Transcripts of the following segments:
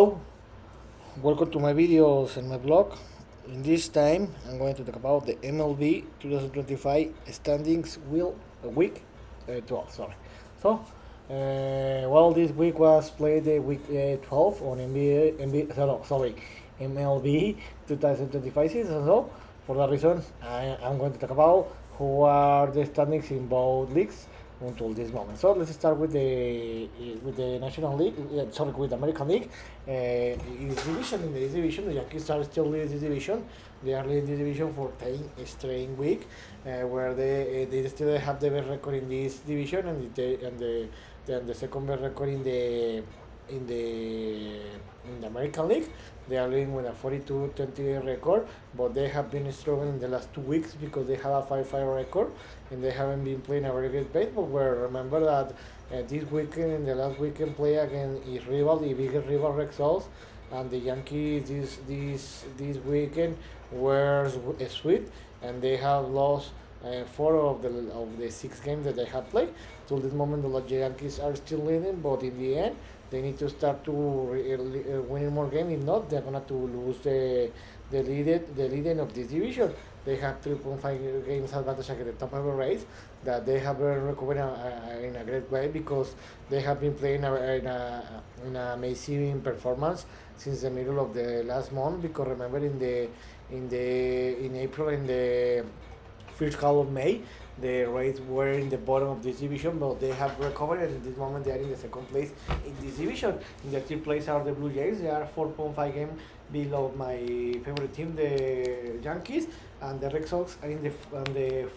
Hello, welcome to my videos and my blog. In this time, I'm going to talk about the MLB 2025 standings week 12. Sorry. So, this week was played the week 12 on MLB 2025 season. So, for that reason, I'm going to talk about who are the standings in both leagues until this moment. So let's start with the National League. With the American League. Is division in this division. The Yankees are still leading this division. They are leading this division for 10 straight week, where they still have the best record in this division and the second best record in the in the American League. They are leading with a 42-20 record, but they have been struggling in the last 2 weeks because they have a 5-5 record and they haven't been playing a very good baseball. Where remember that this weekend and the last weekend play against his rival, the biggest rival Red Sox, and the Yankees this weekend were sweet, and they have lost four of the 6 games that they have played. Till this moment, the Yankees are still leading, but in the end, they need to start to winning more games. If not, they're gonna to lose the leading of this division. They have 3.5 games advantage against the top of the race that they have been recovering in a great way because they have been playing in an amazing performance since the middle of the last month. Because remember in April in the first half of May, the Rays were in the bottom of this division, but they have recovered, and in this moment they are in the second place in this division. In the third place are the Blue Jays. They are 4.5 games below my favorite team, the Yankees, and the Red Sox are in the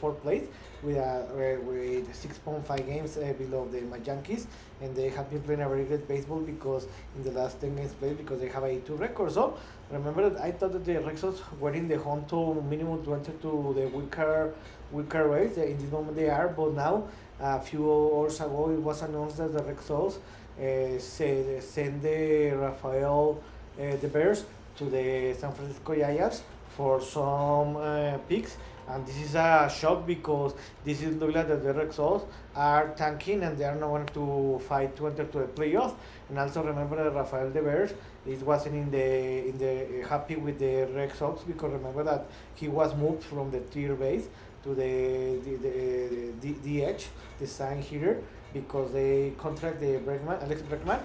fourth place with 6.5 games below my Yankees, and they have been playing a very good baseball because in the last 10 games played because they have a 2 record. So remember that I thought that the Red Sox were in the home to minimum to enter to the weaker race. In this moment they are, but now a few hours ago it was announced that the Red Sox send the Rafael the Bears to the San Francisco Giants for some picks, and this is a shock because this is look like that the Red Sox are tanking and they are not going to fight to enter to the playoffs. And also remember that Rafael De Beers it wasn't in the happy with the Red Sox because remember that he was moved from the third base to the DH, the sign hitter, because they contract Alex Bregman,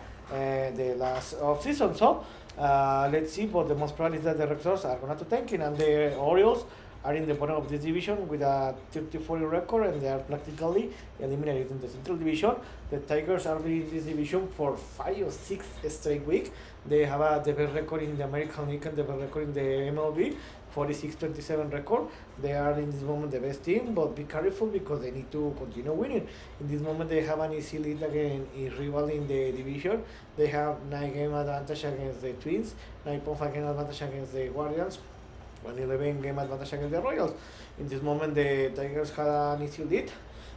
the last off season. So let's see, but the most probably is that the Red Sox are going to tank and the Orioles are in the bottom of this division with a 30-40 record and they are practically eliminated in the Central Division. The Tigers are leading this division for 5 or 6 straight weeks. They have the best record in the American League and the best record in the MLB, 46-27 record. They are in this moment the best team, but be careful because they need to continue winning. In this moment they have an easy lead against a rival in the division. They have 9-game advantage against the Twins, 9.5 game advantage against the Guardians, an 11-game advantage against the Royals. In this moment the Tigers had an easy lead,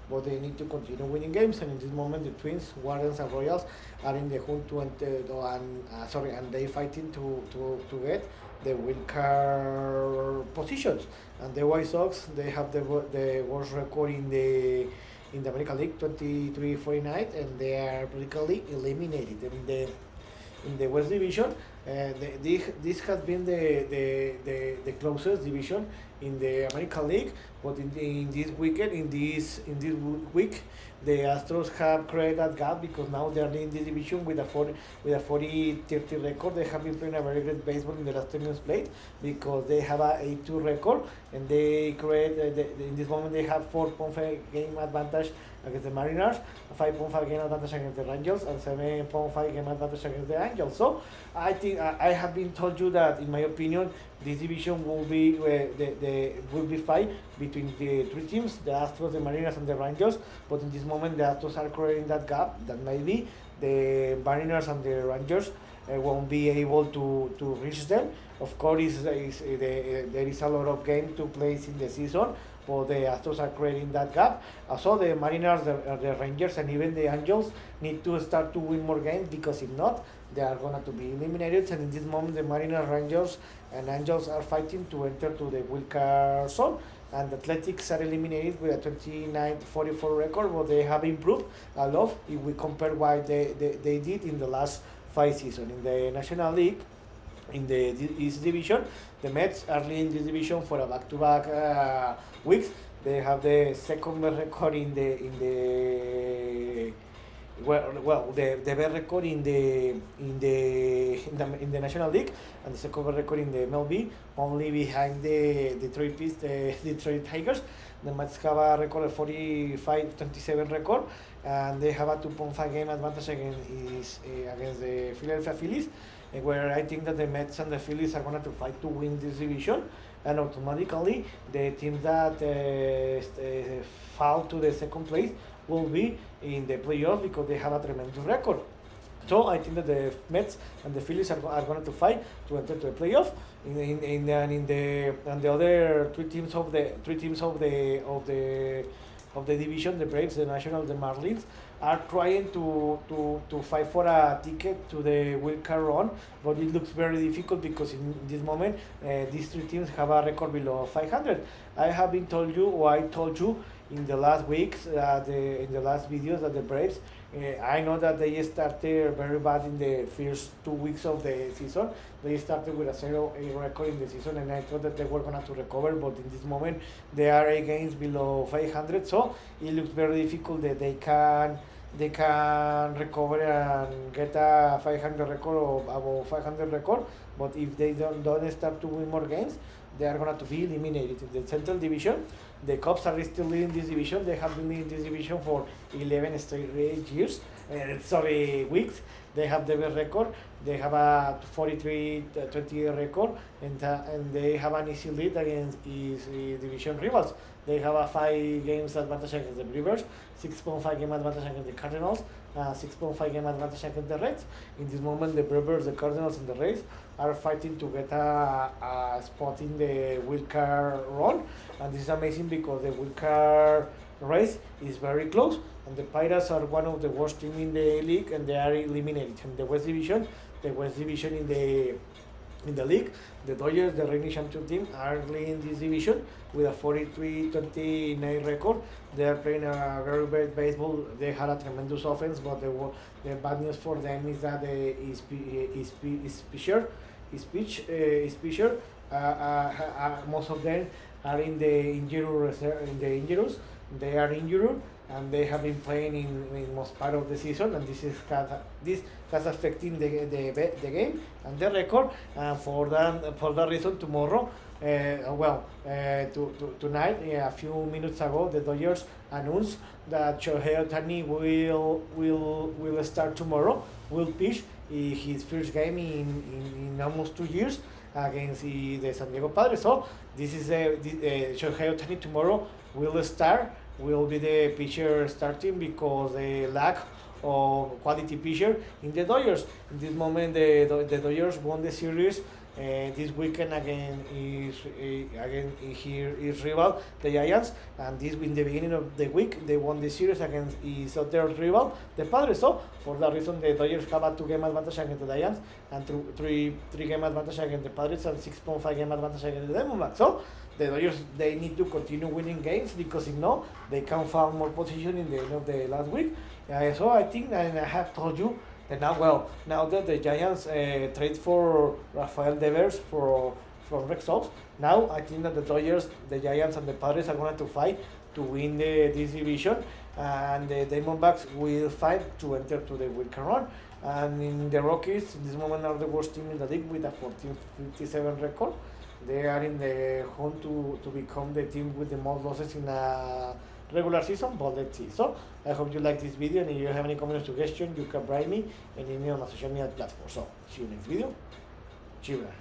but they need to continue winning games. And in this moment, the Twins, Guardians, and Royals are in the hunt to and they fighting to get the wild card positions. And the White Sox, they have the worst record in the American League, 23-49, and they are practically eliminated. In the West Division, this has been the closest division in the American League, but in this weekend, in this week, the Astros have created that gap because now they are in this division with a 40-30 record. They have been playing a very good baseball in the last 10 games played because they have a 8-2 record, and they create in this moment they have 4.5 game advantage against the Mariners, 5.5 game advantage against the Rangers, and 7.5 game advantage against the Angels. So I think I have been told you that in my opinion this division will be will be fight between the 3 teams, the Astros, the Mariners, and the Rangers. But in this moment the Astros are creating that gap that maybe the Mariners and the Rangers won't be able to reach them. Of course, there is a lot of game to play in the season, but the Astros are creating that gap. Also, the Mariners, the Rangers, and even the Angels need to start to win more games because if not, they are going to be eliminated. And in this moment, the Mariners, Rangers, and Angels are fighting to enter to the wild card zone. And the Athletics are eliminated with a 29-44 record, but they have improved a lot if we compare what they did in the last 5 season. In the National League, in the East Division, the Mets are leading this division for a back-to-back weeks. They have the second best record the best record in the National League, and the second best record in the MLB, only behind the Detroit Tigers. The Mets have a record of 45-27 record, and they have a 2.5 game advantage against the Philadelphia Phillies, where I think that the Mets and the Phillies are going to fight to win this division, and automatically the team that fall to the second place will be in the playoffs because they have a tremendous record. So I think that the Mets and the Phillies are going to fight to enter to the playoff. And the other three teams of the division, the Braves, the Nationals, the Marlins, are trying to fight for a ticket to the wild card run, but it looks very difficult because in this moment these three teams have a record below 500. I told you in the last weeks, in the last videos, that the Braves, I know that they started very bad in the first 2 weeks of the season. They started with a 0-8 record in the season, and I thought that they were going to recover, but in this moment they are 8 games below 500, so it looks very difficult that they can recover and get a 500 record or above 500 record. But if they don't start to win more games, they are going to be eliminated. In the Central Division, the Cubs are still leading this division. They have been leading this division for 11 straight weeks. They have the best record. They have a 43-28 record, and they have an easy lead against his division rivals. They have a 5 games advantage against the Brewers, 6.5 game advantage against the Cardinals, 6.5 game advantage against the Reds. In this moment, the Brewers, the Cardinals, and the Reds are fighting to get a spot in the wild card run, and this is amazing because the wild card race is very close, and the Pirates are one of the worst teams in the league, and they are eliminated. In the West Division, in the league, the Dodgers, the reigning champion team, are leading this division with a 43-29 record. They are playing a very bad baseball. They had a tremendous offense, but the bad news for them is that his pitcher, most of them are in the injuries. They are injured, and they have been playing in most part of the season, and this has affecting the game and the record. And for that reason, tomorrow, tonight, a few minutes ago, the Dodgers announced that Shohei Ohtani will start tomorrow. Will pitch his first game in almost 2 years against the San Diego Padres. So this is Shohei Ohtani tomorrow will be the pitcher starting because the lack of quality pitcher in the Dodgers. In this moment, the Dodgers won the series this weekend against his rival, the Giants, and in the beginning of the week they won the series against his other rival, the Padres. So for that reason, the Dodgers have a 2 game advantage against the Giants, and 3 game advantage against the Padres, and 6.5 game advantage against the Diamondbacks. So the Dodgers, they need to continue winning games, because if not, they can find more position in the end of the last week. So I think, and I have told you, that now that the Giants trade for Rafael Devers from Red Sox, now I think that the Dodgers, the Giants, and the Padres are going to fight to win this division, and the Diamondbacks will fight to enter to the wild card run. And in the Rockies, in this moment, are the worst team in the league with a 14-57 record. They are in the hunt to become the team with the most losses in a regular season, but let's see. So I hope you like this video, and if you have any comments or suggestions, you can write me and email on my social media platform. So see you next video. Chibra.